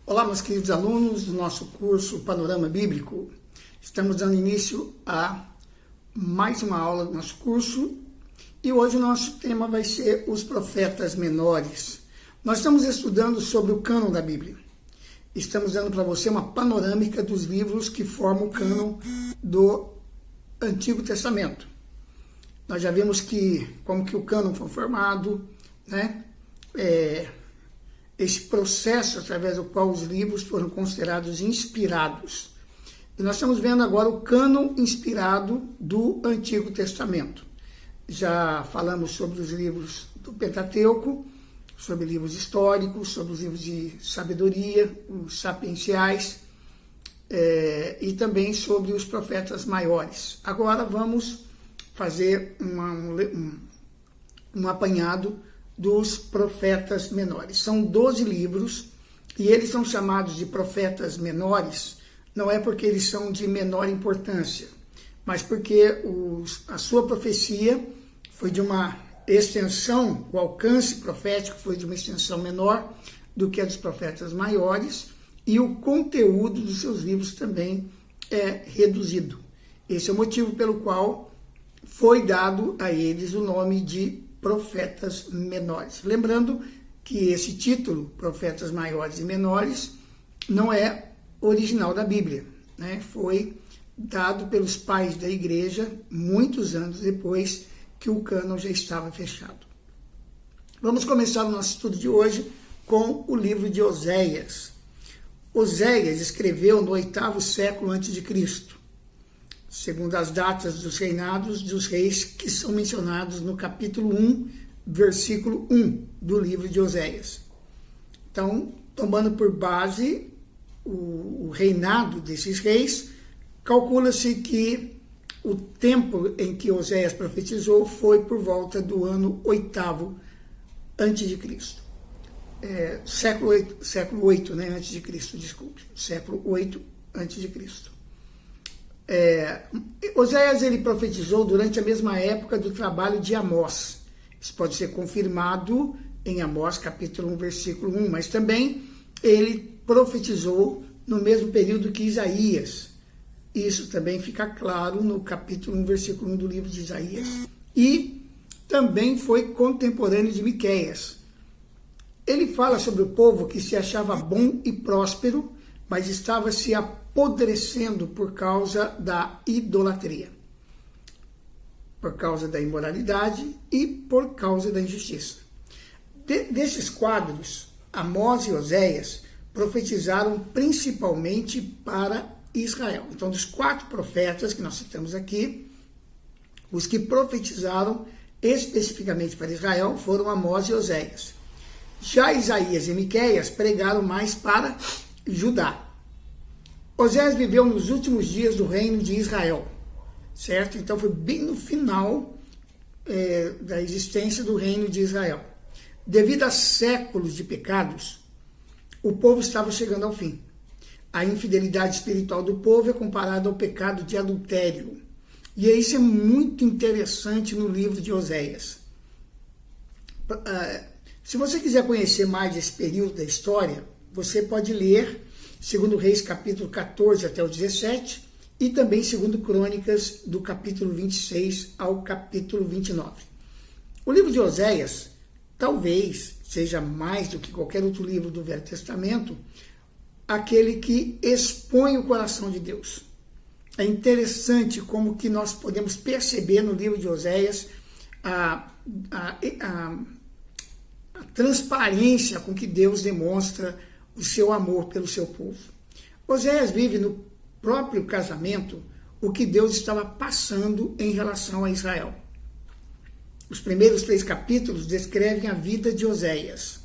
Olá, meus queridos alunos do nosso curso Panorama Bíblico. Estamos dando início a mais uma aula do nosso curso e hoje o nosso tema vai ser os profetas menores. Nós estamos estudando sobre o cânon da Bíblia. Estamos dando para você uma panorâmica dos livros que formam o cânon do Antigo Testamento. Nós já vimos como que o cânon foi formado, né? Esse processo através do qual os livros foram considerados inspirados. E nós estamos vendo agora o cânon inspirado do Antigo Testamento. Já falamos sobre os livros do Pentateuco, sobre livros históricos, sobre os livros de sabedoria, os sapienciais, e também sobre os profetas maiores. Agora vamos fazer um apanhado dos profetas menores. São 12 livros e eles são chamados de profetas menores, não é porque eles são de menor importância, mas porque a sua profecia foi de uma extensão, o alcance profético foi de uma extensão menor do que a dos profetas maiores e o conteúdo dos seus livros também é reduzido. Esse é o motivo pelo qual foi dado a eles o nome de profetas menores. Lembrando que esse título, profetas maiores e menores, não é original da Bíblia, né? Foi dado pelos pais da igreja muitos anos depois que o cânon já estava fechado. Vamos começar o nosso estudo de hoje com o livro de Oséias. Oséias escreveu no 8º século a.C., segundo as datas dos reinados dos reis que são mencionados no capítulo 1, versículo 1 do livro de Oséias. Então, tomando por base o reinado desses reis, calcula-se que o tempo em que Oséias profetizou foi por volta do ano 8º a.C. Século 8, né, antes de Cristo, desculpe. Século 8 a.C. Oséias ele profetizou durante a mesma época do trabalho de Amós. Isso pode ser confirmado em Amós capítulo 1, versículo 1, mas também ele profetizou no mesmo período que Isaías. Isso também fica claro no capítulo 1, versículo 1 do livro de Isaías. E também foi contemporâneo de Miqueias. Ele fala sobre o povo que se achava bom e próspero, mas estava se apodrecendo por causa da idolatria, por causa da imoralidade e por causa da injustiça. Desses quadros, Amós e Oséias profetizaram principalmente para Israel. Então, dos 4 profetas que nós citamos aqui, os que profetizaram especificamente para Israel foram Amós e Oséias. Já Isaías e Miqueias pregaram mais para Judá. Oséias viveu nos últimos dias do reino de Israel, certo? Então foi bem no final da existência do reino de Israel. Devido a séculos de pecados, o povo estava chegando ao fim. A infidelidade espiritual do povo é comparada ao pecado de adultério. E isso é muito interessante no livro de Oséias. Se você quiser conhecer mais esse período da história, você pode ler 2 Reis capítulo 14 até o 17 e também 2 Crônicas do capítulo 26 ao capítulo 29. O livro de Oséias talvez seja mais do que qualquer outro livro do Velho Testamento aquele que expõe o coração de Deus. É interessante como que nós podemos perceber no livro de Oséias a transparência com que Deus demonstra o seu amor pelo seu povo. Oséias vive no próprio casamento o que Deus estava passando em relação a Israel. Os primeiros 3 capítulos descrevem a vida de Oséias.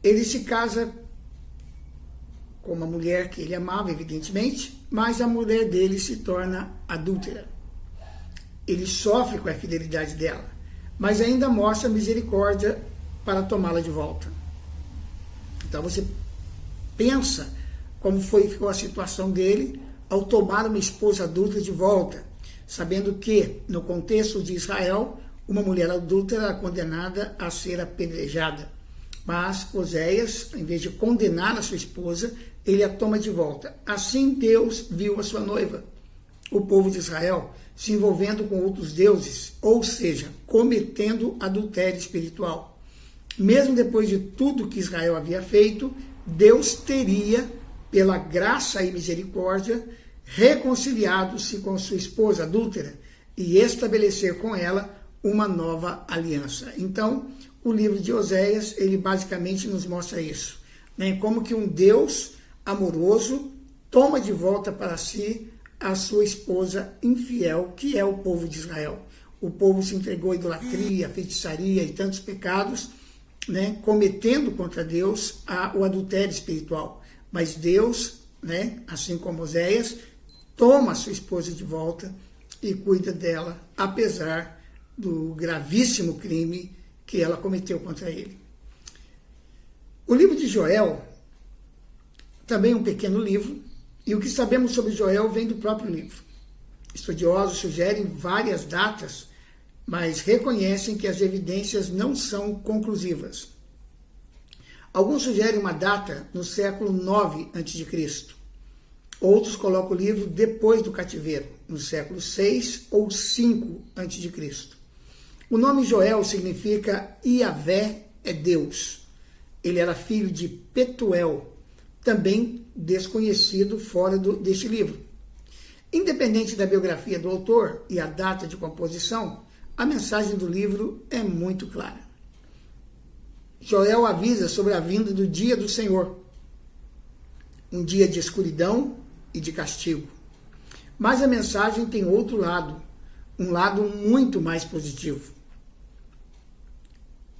Ele se casa com uma mulher que ele amava, evidentemente, mas a mulher dele se torna adúltera. Ele sofre com a fidelidade dela, mas ainda mostra misericórdia para tomá-la de volta. Então você pensa como ficou a situação dele ao tomar uma esposa adúltera de volta, sabendo que, no contexto de Israel, uma mulher adúltera era condenada a ser apedrejada. Mas Oséias, em vez de condenar a sua esposa, ele a toma de volta. Assim Deus viu a sua noiva, o povo de Israel, se envolvendo com outros deuses, ou seja, cometendo adultério espiritual. Mesmo depois de tudo que Israel havia feito, Deus teria, pela graça e misericórdia, reconciliado-se com sua esposa adúltera e estabelecer com ela uma nova aliança. Então, o livro de Oséias, ele basicamente nos mostra isso, né? Como que um Deus amoroso toma de volta para si a sua esposa infiel, que é o povo de Israel. O povo se entregou à idolatria, à feitiçaria e tantos pecados, né? Cometendo contra Deus o adultério espiritual. Mas Deus, né? Assim como Oséias, toma a sua esposa de volta e cuida dela, apesar do gravíssimo crime que ela cometeu contra ele. O livro de Joel, também um pequeno livro, e o que sabemos sobre Joel vem do próprio livro. Estudiosos sugerem várias datas, mas reconhecem que as evidências não são conclusivas. Alguns sugerem uma data no século 9 a.C. Outros colocam o livro depois do cativeiro, no século 6 ou 5 a.C. O nome Joel significa Iavé é Deus. Ele era filho de Petuel, também desconhecido fora deste livro. Independente da biografia do autor e a data de composição, a mensagem do livro é muito clara. Joel avisa sobre a vinda do dia do Senhor, um dia de escuridão e de castigo. Mas a mensagem tem outro lado, um lado muito mais positivo.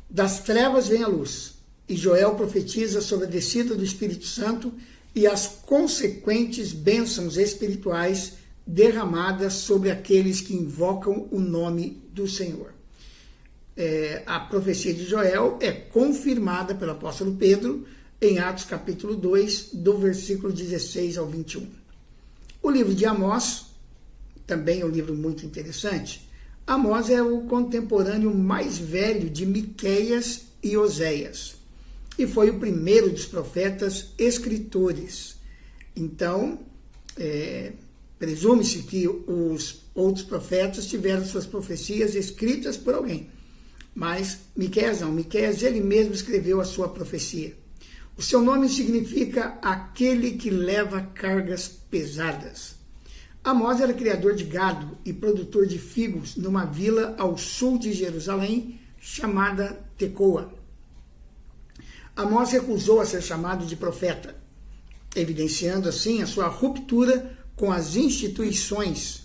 Das trevas vem a luz, e Joel profetiza sobre a descida do Espírito Santo e as consequentes bênçãos espirituais derramadas sobre aqueles que invocam o nome do Senhor. A profecia de Joel é confirmada pelo apóstolo Pedro em Atos capítulo 2, do versículo 16 ao 21. O livro de Amós, também é um livro muito interessante. Amós é o contemporâneo mais velho de Miqueias e Oséias, e foi o primeiro dos profetas escritores. Então, presume-se que os outros profetas tiveram suas profecias escritas por alguém, mas Miqueias não. Miqueias ele mesmo escreveu a sua profecia. O seu nome significa aquele que leva cargas pesadas. Amós era criador de gado e produtor de figos numa vila ao sul de Jerusalém, chamada Tecoa. Amós recusou a ser chamado de profeta, evidenciando assim a sua ruptura com as instituições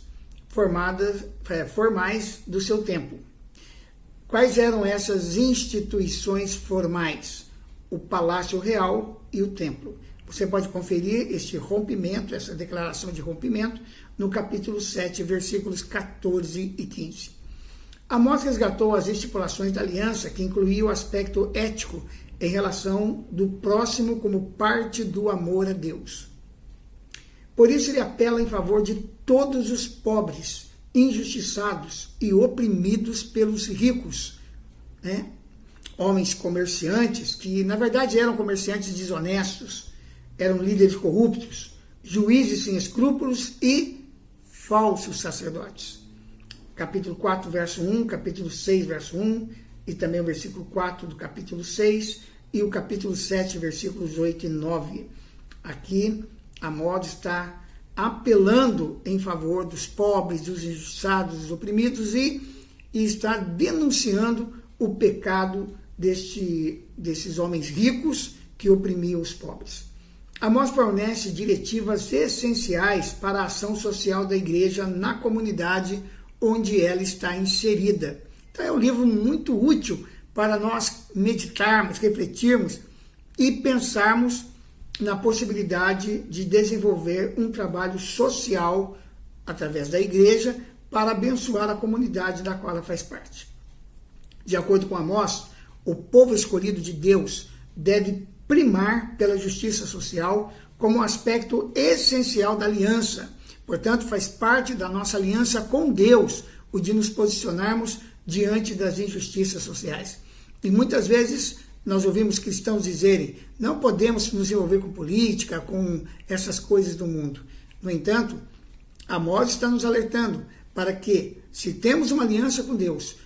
formais do seu tempo. Quais eram essas instituições formais? O Palácio Real e o Templo. Você pode conferir este rompimento, essa declaração de rompimento, no capítulo 7, versículos 14 e 15. Amós resgatou as estipulações da aliança, que incluía o aspecto ético em relação do próximo como parte do amor a Deus. Por isso ele apela em favor de todos os pobres, injustiçados e oprimidos pelos ricos, né? Homens comerciantes, que na verdade eram comerciantes desonestos, eram líderes corruptos, juízes sem escrúpulos e falsos sacerdotes. Capítulo 4, verso 1, capítulo 6, verso 1, e também o versículo 4 do capítulo 6, e o capítulo 7, versículos 8 e 9. Aqui, Amós está apelando em favor dos pobres, dos injustiçados, dos oprimidos, e está denunciando o pecado desses homens ricos que oprimiam os pobres. Amós fornece diretivas essenciais para a ação social da igreja na comunidade onde ela está inserida. Então é um livro muito útil para nós meditarmos, refletirmos e pensarmos na possibilidade de desenvolver um trabalho social através da igreja para abençoar a comunidade da qual ela faz parte. De acordo com Amós, o povo escolhido de Deus deve primar pela justiça social como um aspecto essencial da aliança. Portanto, faz parte da nossa aliança com Deus o de nos posicionarmos diante das injustiças sociais. E muitas vezes nós ouvimos cristãos dizerem, não podemos nos envolver com política, com essas coisas do mundo. No entanto, Amós está nos alertando para que, se temos uma aliança com Deus,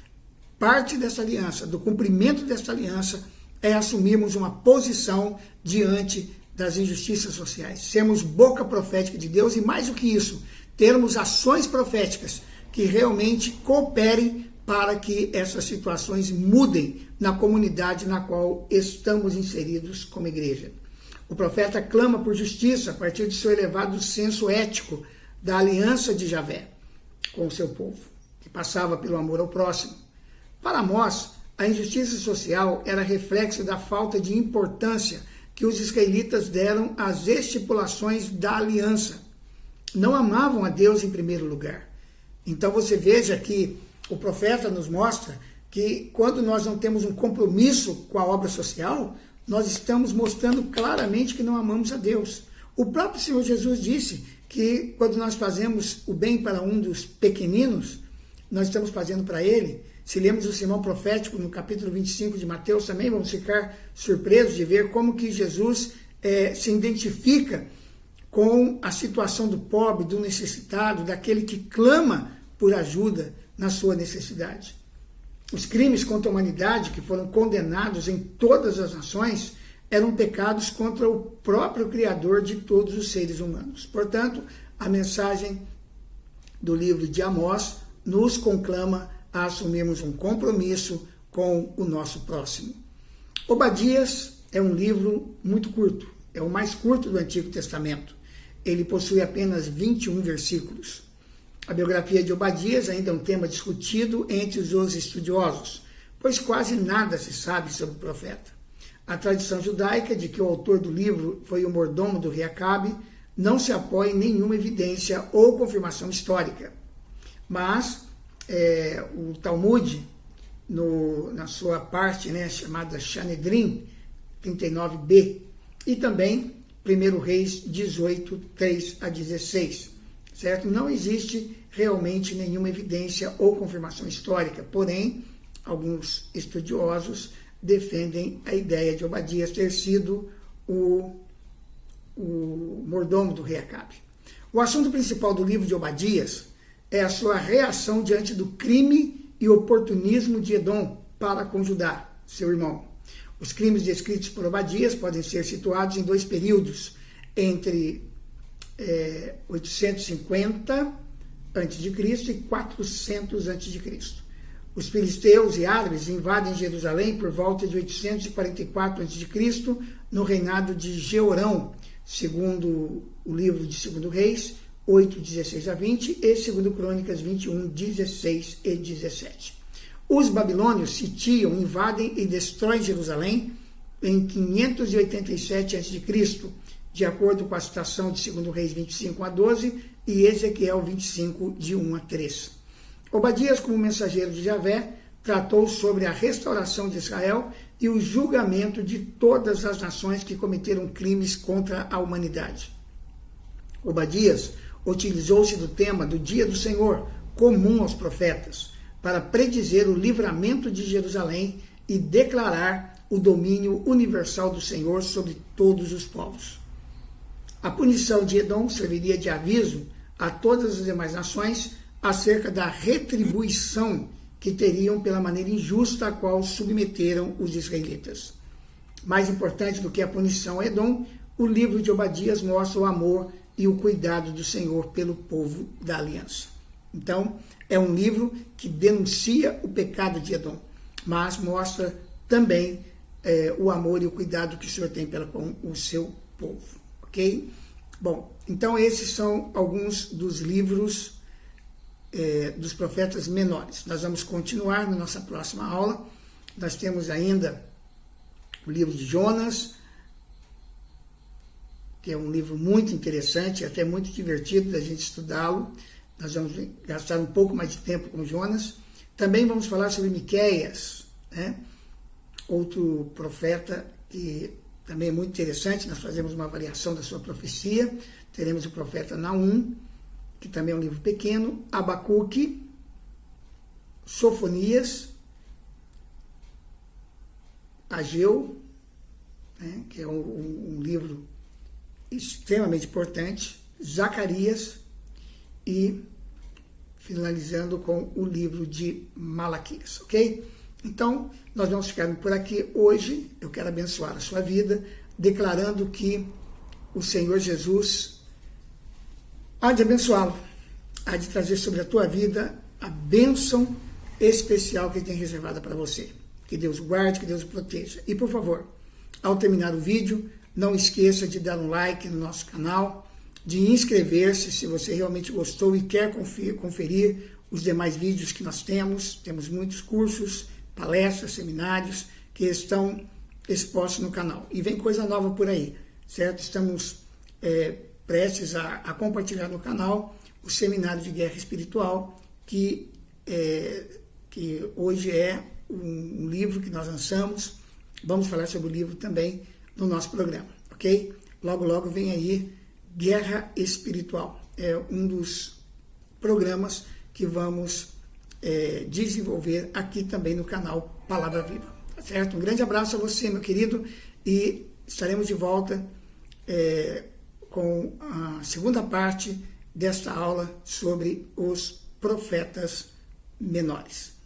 parte dessa aliança, do cumprimento dessa aliança, é assumirmos uma posição diante das injustiças sociais. Sermos boca profética de Deus e, mais do que isso, termos ações proféticas que realmente cooperem para que essas situações mudem na comunidade na qual estamos inseridos como igreja. O profeta clama por justiça a partir de seu elevado senso ético da aliança de Javé com o seu povo, que passava pelo amor ao próximo. Para Amós, a injustiça social era reflexo da falta de importância que os israelitas deram às estipulações da aliança. Não amavam a Deus em primeiro lugar. Então você veja que o profeta nos mostra que quando nós não temos um compromisso com a obra social, nós estamos mostrando claramente que não amamos a Deus. O próprio Senhor Jesus disse que quando nós fazemos o bem para um dos pequeninos, nós estamos fazendo para ele. Se lemos o sermão profético no capítulo 25 de Mateus, também vamos ficar surpresos de ver como que Jesus se identifica com a situação do pobre, do necessitado, daquele que clama por ajuda na sua necessidade. Os crimes contra a humanidade que foram condenados em todas as nações eram pecados contra o próprio Criador de todos os seres humanos. Portanto, a mensagem do livro de Amós nos conclama a assumirmos um compromisso com o nosso próximo. Obadias é um livro muito curto, é o mais curto do Antigo Testamento. Ele possui apenas 21 versículos. A biografia de Obadias ainda é um tema discutido entre os estudiosos, pois quase nada se sabe sobre o profeta. A tradição judaica de que o autor do livro foi o mordomo do rei Acabe não se apoia em nenhuma evidência ou confirmação histórica. Mas o Talmud, na sua parte chamada Sanedrim 39b, e também 1 Reis 18, 3 a 16, certo? Não existe realmente nenhuma evidência ou confirmação histórica, porém, alguns estudiosos defendem a ideia de Obadias ter sido o mordomo do rei Acabe. O assunto principal do livro de Obadias é a sua reação diante do crime e oportunismo de Edom para com Judá, seu irmão. Os crimes descritos por Obadias podem ser situados em dois períodos, entre 850 a.C. e 400 a.C. Os filisteus e árabes invadem Jerusalém por volta de 844 a.C., no reinado de Jeorão, segundo o livro de 2 Reis, 8, 16 a 20, e 2 Crônicas 21, 16 e 17. Os babilônios sitiam, invadem e destroem Jerusalém em 587 a.C., de acordo com a citação de 2 Reis 25 a 12 e Ezequiel 25, de 1 a 3. Obadias, como mensageiro de Javé, tratou sobre a restauração de Israel e o julgamento de todas as nações que cometeram crimes contra a humanidade. Obadias utilizou-se do tema do Dia do Senhor, comum aos profetas, para predizer o livramento de Jerusalém e declarar o domínio universal do Senhor sobre todos os povos. A punição de Edom serviria de aviso a todas as demais nações acerca da retribuição que teriam pela maneira injusta a qual submeteram os israelitas. Mais importante do que a punição a Edom, o livro de Obadias mostra o amor e o cuidado do Senhor pelo povo da aliança. Então, é um livro que denuncia o pecado de Edom, mas mostra também o amor e o cuidado que o Senhor tem com o seu povo. Ok? Bom, então esses são alguns dos livros dos profetas menores. Nós vamos continuar na nossa próxima aula. Nós temos ainda o livro de Jonas, que é um livro muito interessante, até muito divertido da gente estudá-lo. Nós vamos gastar um pouco mais de tempo com Jonas. Também vamos falar sobre Miqueias, outro profeta que também é muito interessante. Nós fazemos uma avaliação da sua profecia. Teremos o profeta Naum, que também é um livro pequeno, Abacuque, Sofonias, Ageu, né, que é um livro extremamente importante, Zacarias e finalizando com o livro de Malaquias, ok? Então, nós vamos ficar por aqui hoje. Eu quero abençoar a sua vida, declarando que o Senhor Jesus há de abençoá-lo, há de trazer sobre a tua vida a bênção especial que Ele tem reservada para você. Que Deus o guarde, que Deus o proteja. E, por favor, ao terminar o vídeo, não esqueça de dar um like no nosso canal, de inscrever-se se você realmente gostou e quer conferir os demais vídeos que nós temos. Temos muitos cursos, palestras, seminários que estão expostos no canal. E vem coisa nova por aí, certo? Estamos prestes a compartilhar no canal o Seminário de Guerra Espiritual, que hoje é um livro que nós lançamos. Vamos falar sobre o livro também no nosso programa, ok? Logo, logo vem aí Guerra Espiritual. É um dos programas que vamos desenvolver aqui também no canal Palavra Viva, tá certo? Um grande abraço a você, meu querido, e estaremos de volta com a segunda parte desta aula sobre os profetas menores.